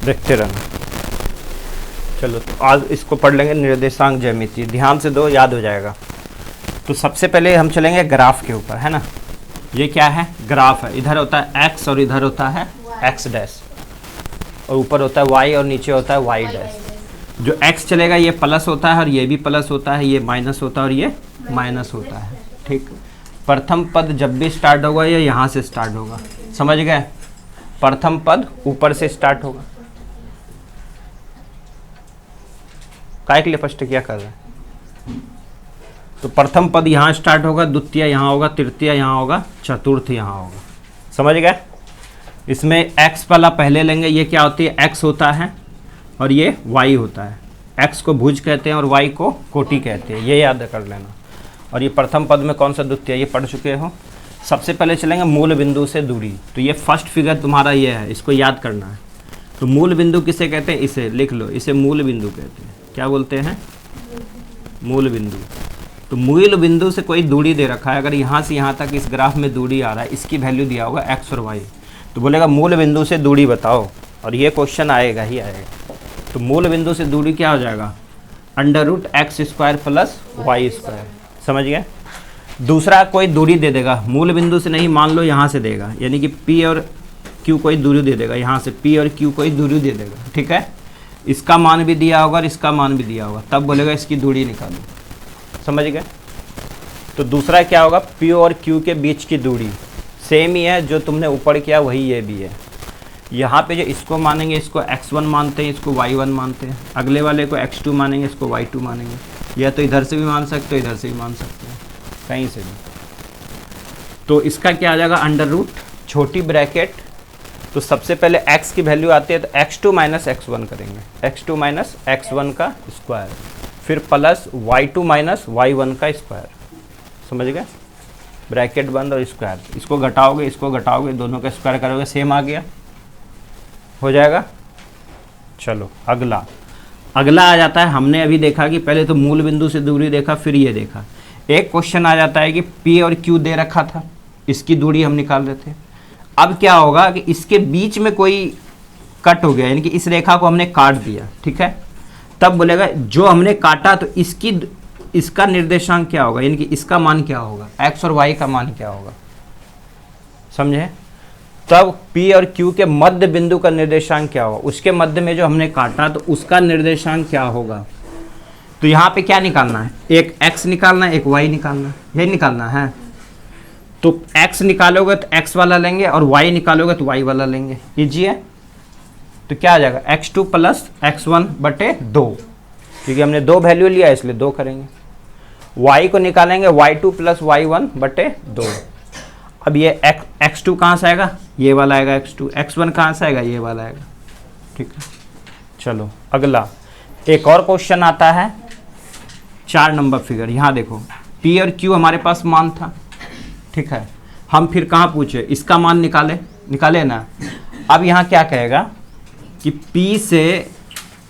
देखते रहना। चलो तो आज इसको पढ़ लेंगे, निर्देशांक ज्यामिति। ध्यान से दो, याद हो जाएगा। तो सबसे पहले हम चलेंगे ग्राफ के ऊपर, है ना। ये क्या है? ग्राफ है। इधर होता है एक्स और इधर होता है एक्स डैश, और ऊपर होता है वाई और नीचे होता है वाई डैश। जो एक्स चलेगा ये प्लस होता है और ये भी प्लस होता है, ये माइनस होता है और ये माइनस होता है। ठीक, प्रथम पद जब भी स्टार्ट होगा ये यहाँ से स्टार्ट होगा, समझ गए। प्रथम पद ऊपर से स्टार्ट होगा। काय के लिए फर्स्ट क्या कर रहे हैं? तो प्रथम पद यहाँ स्टार्ट होगा, द्वितीय यहाँ होगा, तृतीय यहाँ होगा, चतुर्थ यहाँ होगा, समझ गए। इसमें x वाला पहले लेंगे। ये क्या होती है? x होता है और ये y होता है। x को भुज कहते हैं और y को कोटि कहते हैं, ये याद कर लेना। और ये प्रथम पद में कौन सा द्वितीय, ये पढ़ चुके हो। सबसे पहले चलेंगे मूल बिंदु से दूरी। तो ये फर्स्ट फिगर तुम्हारा ये है, इसको याद करना है। तो मूल बिंदु किसे कहते हैं? इसे लिख लो, इसे मूल बिंदु कहते हैं। क्या बोलते हैं? मूल बिंदु। तो मूल बिंदु से कोई दूरी दे रखा है, अगर यहाँ से यहाँ तक इस ग्राफ में दूरी आ रहा है, इसकी वैल्यू दिया होगा x और y, तो बोलेगा मूल बिंदु से दूरी बताओ, और ये क्वेश्चन आएगा ही आएगा। तो मूल बिंदु से दूरी क्या हो जाएगा? √x² प्लस y², समझ गए। दूसरा कोई दूरी दे देगा, मूल बिंदु से नहीं, मान लो यहाँ से देगा, यानी कि p और q कोई दूरी दे देगा, यहाँ से p और q कोई दूरी दे देगा, ठीक है। इसका मान भी दिया होगा और इसका मान भी दिया होगा, तब बोलेगा इसकी दूरी निकालो, समझ गए। तो दूसरा क्या होगा? p और q के बीच की दूरी सेम ही है, जो तुमने ऊपर किया वही ये भी है। यहाँ पे जो इसको मानेंगे इसको x1 मानते हैं, इसको y1 मानते हैं। अगले वाले को x2 मानेंगे, इसको y2 मानेंगे। या तो इधर से भी मान सकते हो, इधर से भी मान सकते हैं, कहीं से भी। तो इसका क्या आ जाएगा? √ छोटी ब्रैकेट। तो सबसे पहले x की वैल्यू आती है, तो x2 - x1 करेंगे, x2 - x1 का स्क्वायर, फिर प्लस y2 - y1 का स्क्वायर, समझ गए। ब्रैकेट बंद और स्क्वायर, इसको घटाओगे, दोनों का स्क्वायर करोगे, सेम आ गया, हो जाएगा। चलो अगला आ जाता है। हमने अभी देखा कि पहले तो मूल बिंदु से दूरी देखा, फिर ये देखा। एक क्वेश्चन आ जाता है कि p और q दे रखा था, इसकी दूरी हम निकाल रहे थे। अब क्या होगा कि इसके बीच में कोई कट हो गया, यानी कि इस रेखा को हमने काट दिया, ठीक है। तब बोलेगा जो हमने काटा, तो इसका निर्देशांक क्या होगा, यानी कि इसका मान क्या होगा, x और y का मान क्या होगा, समझे। तब p और q के मध्य बिंदु का निर्देशांक क्या होगा, उसके मध्य में जो हमने काटा, तो उसका निर्देशांक क्या होगा। तो यहाँ पे क्या निकालना है? एक x निकालना है, एक y निकालना है, यही निकालना है। तो x निकालोगे तो x वाला लेंगे, और y निकालोगे तो y वाला लेंगे, कीजिए। तो क्या आ जाएगा? x2 + x1 बटे 2, क्योंकि हमने 2 वैल्यू लिया इसलिए 2 करेंगे। y को निकालेंगे y2 + y1 बटे 2। अब ये x2 कहाँ से आएगा? ये वाला आएगा x2। x1 कहाँ से आएगा? ये वाला आएगा, ठीक है। चलो अगला एक और क्वेश्चन आता है, 4 नंबर फिगर। यहाँ देखो, p और q हमारे पास मान था, ठीक है। हम फिर कहाँ पूछे? इसका मान निकाले ना। अब यहाँ क्या कहेगा कि p से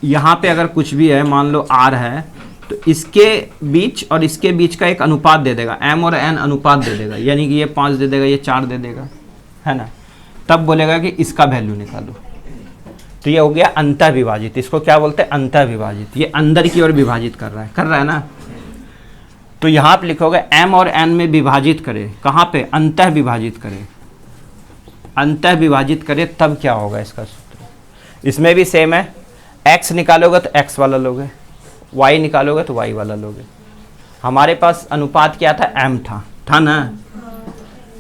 यहाँ पे अगर कुछ भी है, मान लो r है, तो इसके बीच और इसके बीच का एक अनुपात दे देगा, m और n अनुपात दे देगा, यानी कि ये 5 दे देगा, ये 4 दे देगा, है ना। तब बोलेगा कि इसका वैल्यू निकालो। तो ये हो गया अंतः विभाजित। इसको क्या बोलते हैं? अंतः विभाजित। ये अंदर की ओर विभाजित कर रहा है ना। तो यहाँ पे लिखोगे m और n में विभाजित करे, कहाँ पे? अंतः विभाजित करे, अंतः विभाजित करे, तब क्या होगा इसका सूत्र। इसमें भी सेम है, x निकालोगे तो x वाला लोगे, y निकालोगे तो y वाला लोगे। हमारे पास अनुपात क्या था? m था ना।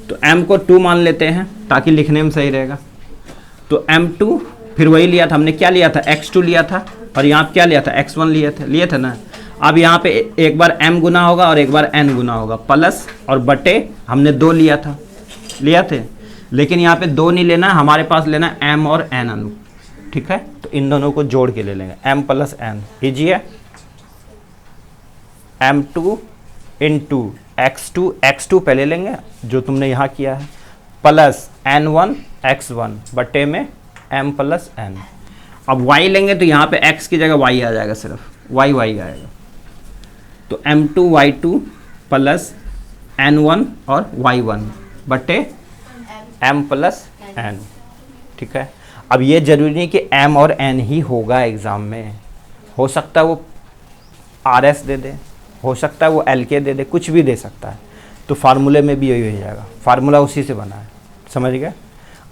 तो m को 2 मान लेते हैं ताकि लिखने में सही रहेगा। तो m2, फिर वही लिया था हमने, क्या लिया था? x2 लिया था, और यहाँ क्या लिया था? x1 लिए थे ना। अब यहाँ पे एक बार m गुना होगा और एक बार n गुना होगा, प्लस और बटे हमने 2 लिया थे, लेकिन यहाँ पे 2 नहीं लेना, हमारे पास लेना m और n अनु, ठीक है। तो इन दोनों को जोड़ के ले लेंगे, m + n, कीजिए। m2 × x2 पहले लेंगे जो तुमने यहाँ किया है, प्लस n1 x1 बटे में m + n। अब y लेंगे तो यहाँ पे x की जगह y आ जाएगा, सिर्फ y आएगा। तो m2 y2 प्लस n1 और y1 बटे m + n, ठीक है। अब ये जरूरी नहीं कि एम और एन ही होगा एग्ज़ाम में, हो सकता है वो आर एस दे दे, हो सकता है वो एल के दे दे, कुछ भी दे सकता है। तो फार्मूले में भी यही हो जाएगा, फार्मूला उसी से बना है, समझ गए।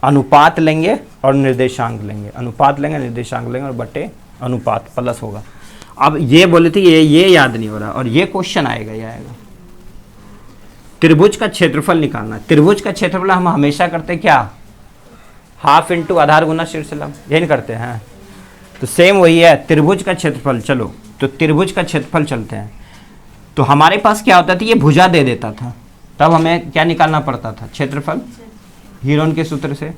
अनुपात लेंगे और निर्देशांक लेंगे, अनुपात लेंगे निर्देशांक लेंगे और बटे अनुपात प्लस होगा। अब ये बोले थे ये याद नहीं हो रहा, और ये क्वेश्चन आएगा, ये आएगा। त्रिभुज का क्षेत्रफल निकालना है। त्रिभुज का क्षेत्रफल हम हमेशा करते क्या, हाफ इंटू आधार गुना शीर्ष लंब, यही करते हैं। तो सेम वही है, त्रिभुज का क्षेत्रफल। चलो तो त्रिभुज का क्षेत्रफल चलते हैं। तो हमारे पास क्या होता था, ये भुजा दे देता था, तब हमें क्या निकालना पड़ता था, क्षेत्रफल, हीरोन के सूत्र से।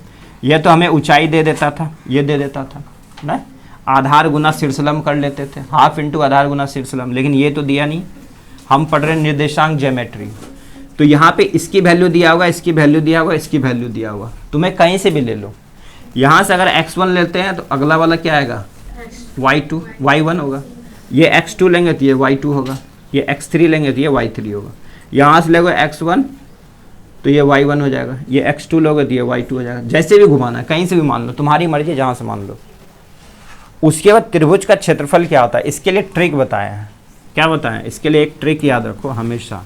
यह तो हमें ऊंचाई दे देता था, ये दे देता था ना, आधार गुना शीर्षलंब कर लेते थे, हाफ इंटू आधार गुना शीर्षलंब। लेकिन ये तो दिया नहीं, हम पढ़ रहे निर्देशांक ज्योमेट्री। तो यहाँ पे इसकी वैल्यू दिया होगा, इसकी वैल्यू दिया होगा, इसकी वैल्यू दिया होगा, तुम्हें कहीं से भी ले लो। यहाँ से अगर x1 लेते हैं तो अगला वाला क्या आएगा, y2 y1 होगा। ये x2 लेंगे तो ये y2 होगा, ये x3 लेंगे तो ये y3 होगा। यहाँ से लोगे x1 तो ये y1 हो जाएगा, ये x2 लोगे तो ये y2 हो जाएगा। जैसे भी घुमाना है, कहीं से भी मान लो, तुम्हारी मर्जी, जहाँ से मान लो। उसके बाद त्रिभुज का क्षेत्रफल क्या होता है, इसके लिए ट्रिक बताया है। क्या बताया, इसके लिए एक ट्रिक याद रखो हमेशा,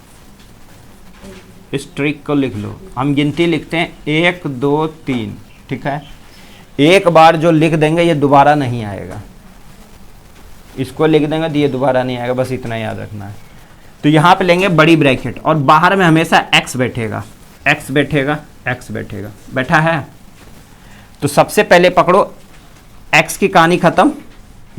इस ट्रिक को लिख लो। हम गिनती लिखते हैं 1 2 3, ठीक है। एक बार जो लिख देंगे ये दोबारा नहीं आएगा, इसको लिख देंगे तो ये दोबारा नहीं आएगा, बस इतना याद रखना है। तो यहाँ पे लेंगे बड़ी ब्रैकेट और बाहर में हमेशा x बैठेगा, x बैठेगा, x बैठेगा, बैठा है। तो सबसे पहले पकड़ो x की कहानी खत्म,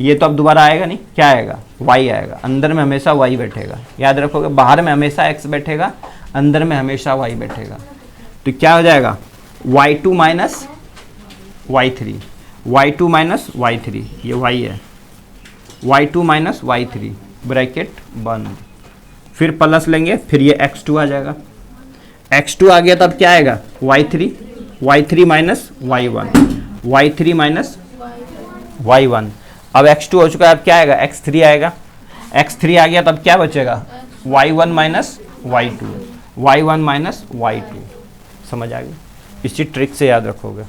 ये तो अब दोबारा आएगा नहीं, क्या आएगा, y आएगा। अंदर में हमेशा y बैठेगा, याद रखोगे। बाहर में हमेशा x बैठेगा, अंदर में हमेशा y बैठेगा। तो क्या हो जाएगा, y2 minus y3, y2 minus y3, ये y है, y2 माइनस y3, ब्रैकेट बंद। फिर प्लस लेंगे, फिर ये x2 आ जाएगा, x2 आ गया तब क्या आएगा, y3 minus y1, y3 minus y1। अब x2 हो चुका है, अब क्या आएगा, x3 आएगा, x3 आ गया तब क्या बचेगा, y1 minus y2, y1 minus y2। समझ आ गई, इसी ट्रिक से याद रखोगे।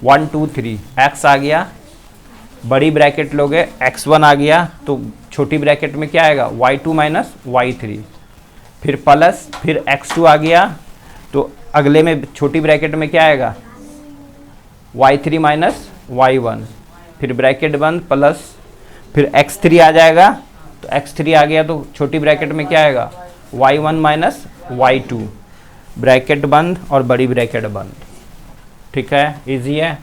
1 2 3, x आ गया, बड़ी ब्रैकेट लोगे, x1 आ गया तो छोटी ब्रैकेट में क्या आएगा, y2 माइनस y3, फिर प्लस, फिर x2 आ गया तो अगले में छोटी ब्रैकेट में क्या आएगा, y3 माइनस y1, फिर ब्रैकेट बंद, प्लस, फिर x3 आ जाएगा। तो x3 आ गया तो छोटी ब्रैकेट में क्या आएगा, y1 माइनस y2, ब्रैकेट बंद और बड़ी ब्रैकेट बंद। ठीक है, इजी है,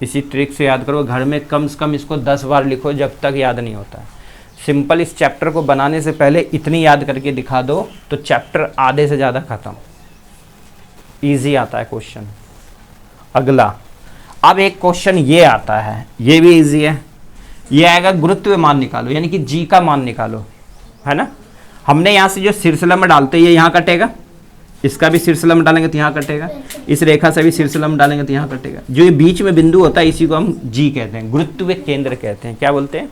इसी ट्रिक से याद करो। घर में कम से कम इसको 10 बार लिखो जब तक याद नहीं होता है। सिंपल इस चैप्टर को बनाने से पहले इतनी याद करके दिखा दो तो चैप्टर आधे से ज़्यादा खत्म। इजी आता है क्वेश्चन। अगला, अब एक क्वेश्चन ये आता है, ये भी इजी है। ये आएगा गुरुत्व मान निकालो, यानी कि जी का मान निकालो, है ना। हमने यहाँ से जो शीर्षलंब डालते ये यहाँ कटेगा, इसका भी शीर्षलंब डालेंगे तो यहाँ कटेगा, इस रेखा से भी शीर्षलंब डालेंगे तो यहाँ कटेगा। जो ये बीच में बिंदु होता है इसी को हम जी कहते हैं, गुरुत्व केंद्र कहते हैं। क्या बोलते हैं,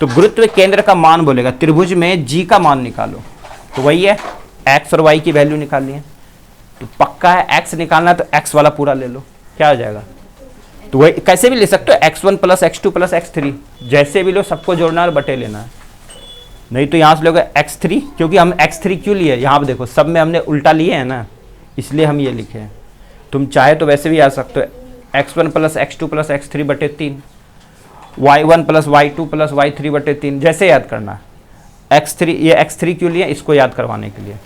तो गुरुत्व केंद्र का मान बोलेगा। त्रिभुज में जी का मान निकालो, तो वही है एक्स और वाई की वैल्यू निकालनी है। तो पक्का है एक्स निकालना है तो एक्स वाला पूरा ले लो, क्या हो जाएगा। तो वही कैसे भी ले सकते हो, x1 plus x2 plus x3, जैसे भी लो सबको जोड़ना और बटे लेना है। नहीं तो यहाँ से लोगे x3, क्योंकि हम x3 क्यों लिए, यहाँ पे देखो सब में हमने उल्टा लिए है ना, इसलिए हम ये लिखे हैं। तुम चाहे तो वैसे भी आ सकते हो, x1 plus x2 plus x3 बटे 3, y1 plus y2 plus y3 बटे 3, जैसे याद करना। x3, ये x3 क्यों लिए, इसको याद करवाने के लिए।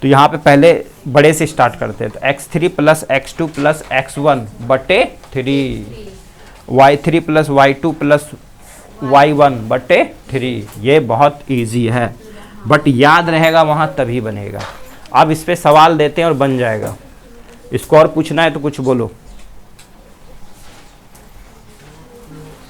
तो यहाँ पे पहले बड़े से स्टार्ट करते हैं, तो x3 plus x2 plus x1 बटे 3, y3 plus y2 plus y1 बटे 3। ये बहुत इजी है, बट याद रहेगा वहाँ तभी बनेगा। अब इस पे सवाल देते हैं और बन जाएगा। इसको और पूछना है तो कुछ बोलो।